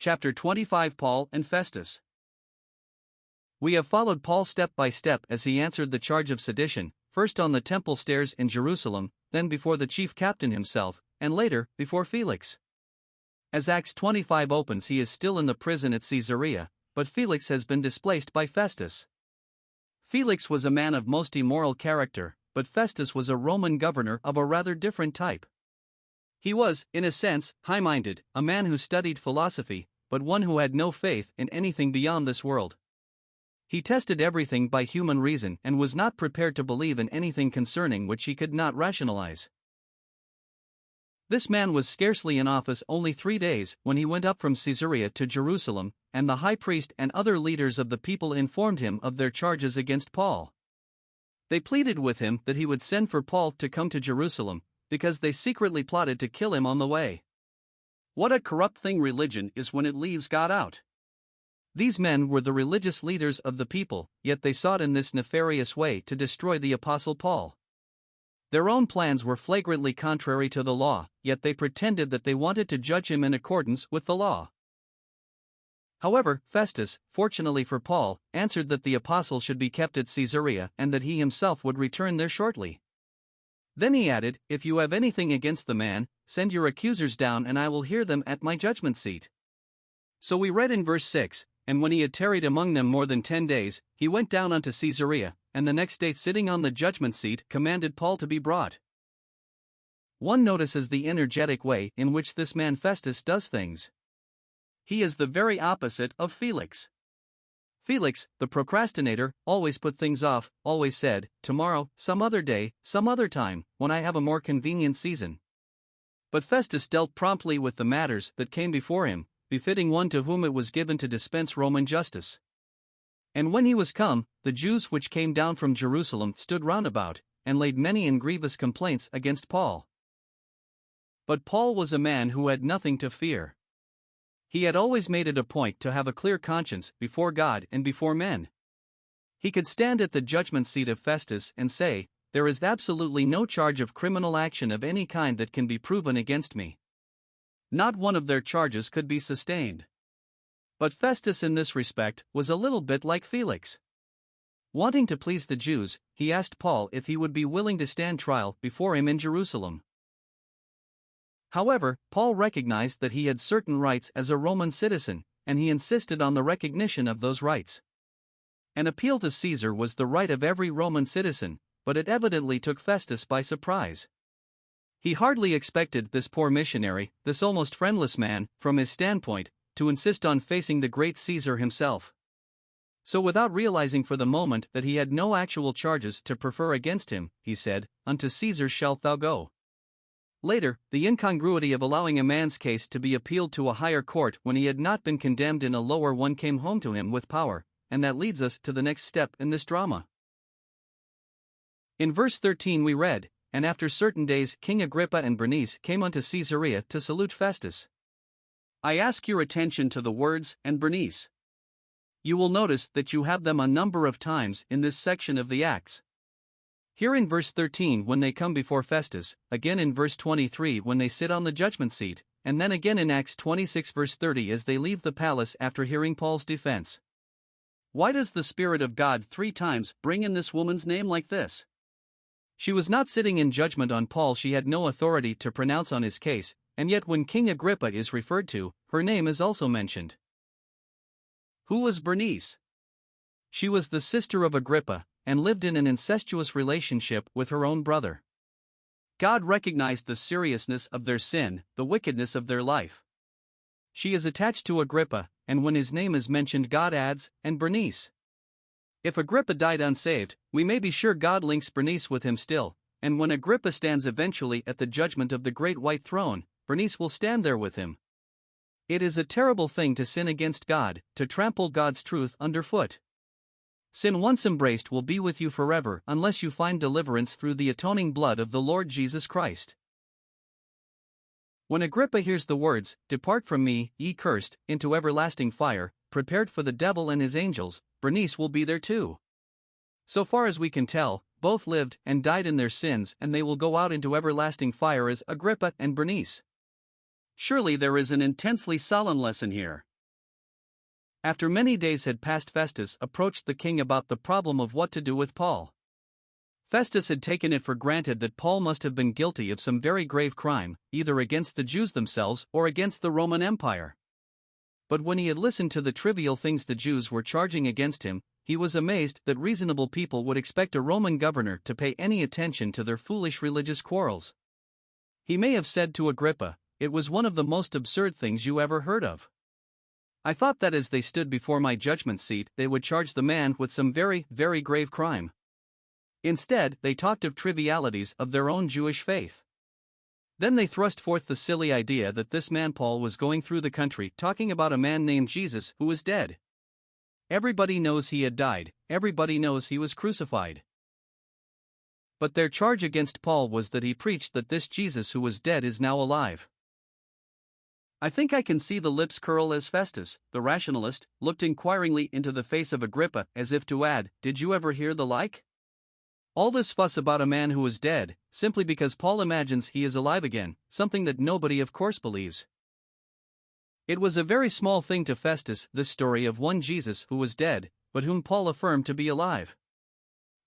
Chapter 25. Paul and Festus. We have followed Paul step by step as he answered the charge of sedition, first on the temple stairs in Jerusalem, then before the chief captain himself, and later, before Felix. As Acts 25 opens, he is still in the prison at Caesarea, but Felix has been displaced by Festus. Felix was a man of most immoral character, but Festus was a Roman governor of a rather different type. He was, in a sense, high-minded, a man who studied philosophy, but one who had no faith in anything beyond this world. He tested everything by human reason and was not prepared to believe in anything concerning which he could not rationalize. This man was scarcely in office only 3 days when he went up from Caesarea to Jerusalem, and the high priest and other leaders of the people informed him of their charges against Paul. They pleaded with him that he would send for Paul to come to Jerusalem, because they secretly plotted to kill him on the way. What a corrupt thing religion is when it leaves God out. These men were the religious leaders of the people, yet they sought in this nefarious way to destroy the Apostle Paul. Their own plans were flagrantly contrary to the law, yet they pretended that they wanted to judge him in accordance with the law. However, Festus, fortunately for Paul, answered that the apostle should be kept at Caesarea and that he himself would return there shortly. Then he added, "If you have anything against the man, send your accusers down and I will hear them at my judgment seat." So we read in verse 6, "And when he had tarried among them more than 10 days, he went down unto Caesarea, and the next day sitting on the judgment seat commanded Paul to be brought." One notices the energetic way in which this man Festus does things. He is the very opposite of Felix. Felix, the procrastinator, always put things off, always said, "Tomorrow, some other day, some other time, when I have a more convenient season." But Festus dealt promptly with the matters that came before him, befitting one to whom it was given to dispense Roman justice. And when he was come, the Jews which came down from Jerusalem stood round about, and laid many and grievous complaints against Paul. But Paul was a man who had nothing to fear. He had always made it a point to have a clear conscience before God and before men. He could stand at the judgment seat of Festus and say, "There is absolutely no charge of criminal action of any kind that can be proven against me." Not one of their charges could be sustained. But Festus in this respect was a little bit like Felix. Wanting to please the Jews, he asked Paul if he would be willing to stand trial before him in Jerusalem. However, Paul recognized that he had certain rights as a Roman citizen, and he insisted on the recognition of those rights. An appeal to Caesar was the right of every Roman citizen, but it evidently took Festus by surprise. He hardly expected this poor missionary, this almost friendless man, from his standpoint, to insist on facing the great Caesar himself. So without realizing for the moment that he had no actual charges to prefer against him, he said, "Unto Caesar shalt thou go." Later, the incongruity of allowing a man's case to be appealed to a higher court when he had not been condemned in a lower one came home to him with power, and that leads us to the next step in this drama. In verse 13 we read, "And after certain days King Agrippa and Bernice came unto Caesarea to salute Festus." I ask your attention to the words "and Bernice." You will notice that you have them a number of times in this section of the Acts. Here in verse 13 when they come before Festus, again in verse 23 when they sit on the judgment seat, and then again in Acts 26 verse 30 as they leave the palace after hearing Paul's defense. Why does the Spirit of God 3 times bring in this woman's name like this? She was not sitting in judgment on Paul, she had no authority to pronounce on his case, and yet when King Agrippa is referred to, her name is also mentioned. Who was Bernice? She was the sister of Agrippa, and lived in an incestuous relationship with her own brother. God recognized the seriousness of their sin, the wickedness of their life. She is attached to Agrippa, and when his name is mentioned God adds, "and Bernice." If Agrippa died unsaved, we may be sure God links Bernice with him still, and when Agrippa stands eventually at the judgment of the great white throne, Bernice will stand there with him. It is a terrible thing to sin against God, to trample God's truth underfoot. Sin once embraced will be with you forever unless you find deliverance through the atoning blood of the Lord Jesus Christ. When Agrippa hears the words, "Depart from me, ye cursed, into everlasting fire, prepared for the devil and his angels," Bernice will be there too. So far as we can tell, both lived and died in their sins, and they will go out into everlasting fire as Agrippa and Bernice. Surely there is an intensely solemn lesson here. After many days had passed, Festus approached the king about the problem of what to do with Paul. Festus had taken it for granted that Paul must have been guilty of some very grave crime, either against the Jews themselves or against the Roman Empire. But when he had listened to the trivial things the Jews were charging against him, he was amazed that reasonable people would expect a Roman governor to pay any attention to their foolish religious quarrels. He may have said to Agrippa, "It was one of the most absurd things you ever heard of. I thought that as they stood before my judgment seat, they would charge the man with some very, very grave crime. Instead, they talked of trivialities of their own Jewish faith. Then they thrust forth the silly idea that this man Paul was going through the country talking about a man named Jesus who was dead. Everybody knows he had died, everybody knows he was crucified. But their charge against Paul was that he preached that this Jesus who was dead is now alive." I think I can see the lips curl as Festus, the rationalist, looked inquiringly into the face of Agrippa as if to add, "Did you ever hear the like? All this fuss about a man who is dead, simply because Paul imagines he is alive again, something that nobody of course believes." It was a very small thing to Festus, this story of one Jesus who was dead, but whom Paul affirmed to be alive.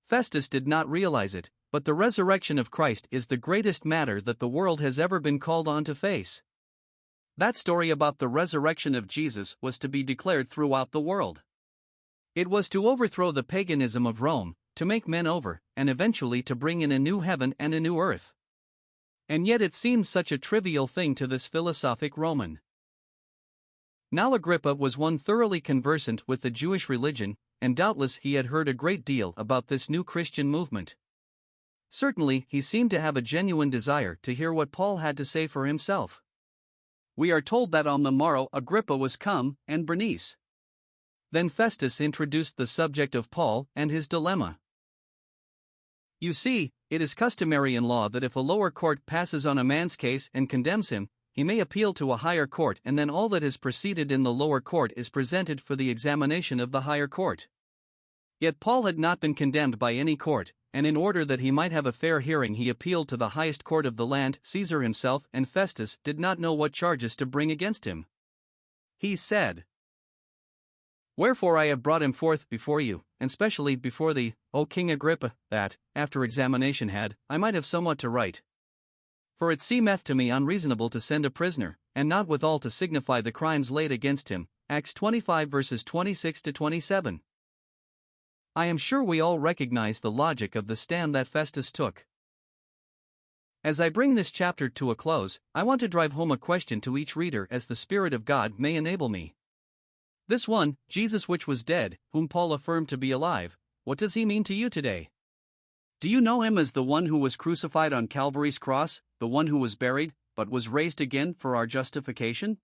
Festus did not realize it, but the resurrection of Christ is the greatest matter that the world has ever been called on to face. That story about the resurrection of Jesus was to be declared throughout the world. It was to overthrow the paganism of Rome, to make men over, and eventually to bring in a new heaven and a new earth. And yet it seemed such a trivial thing to this philosophic Roman. Now Agrippa was one thoroughly conversant with the Jewish religion, and doubtless he had heard a great deal about this new Christian movement. Certainly he seemed to have a genuine desire to hear what Paul had to say for himself. We are told that on the morrow Agrippa was come, and Bernice. Then Festus introduced the subject of Paul and his dilemma. "You see, it is customary in law that if a lower court passes on a man's case and condemns him, he may appeal to a higher court, and then all that has proceeded in the lower court is presented for the examination of the higher court. Yet Paul had not been condemned by any court, and in order that he might have a fair hearing he appealed to the highest court of the land, Caesar himself, and Festus did not know what charges to bring against him. He said, 'Wherefore I have brought him forth before you, and specially before thee, O King Agrippa, that, after examination had, I might have somewhat to write. For it seemeth to me unreasonable to send a prisoner, and not withal to signify the crimes laid against him.' Acts 25 verses 26 to 27. I am sure we all recognize the logic of the stand that Festus took. As I bring this chapter to a close, I want to drive home a question to each reader as the Spirit of God may enable me. This one, Jesus which was dead, whom Paul affirmed to be alive, what does he mean to you today? Do you know him as the one who was crucified on Calvary's cross, the one who was buried, but was raised again for our justification?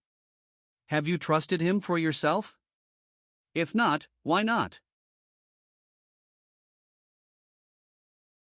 Have you trusted him for yourself? If not, why not?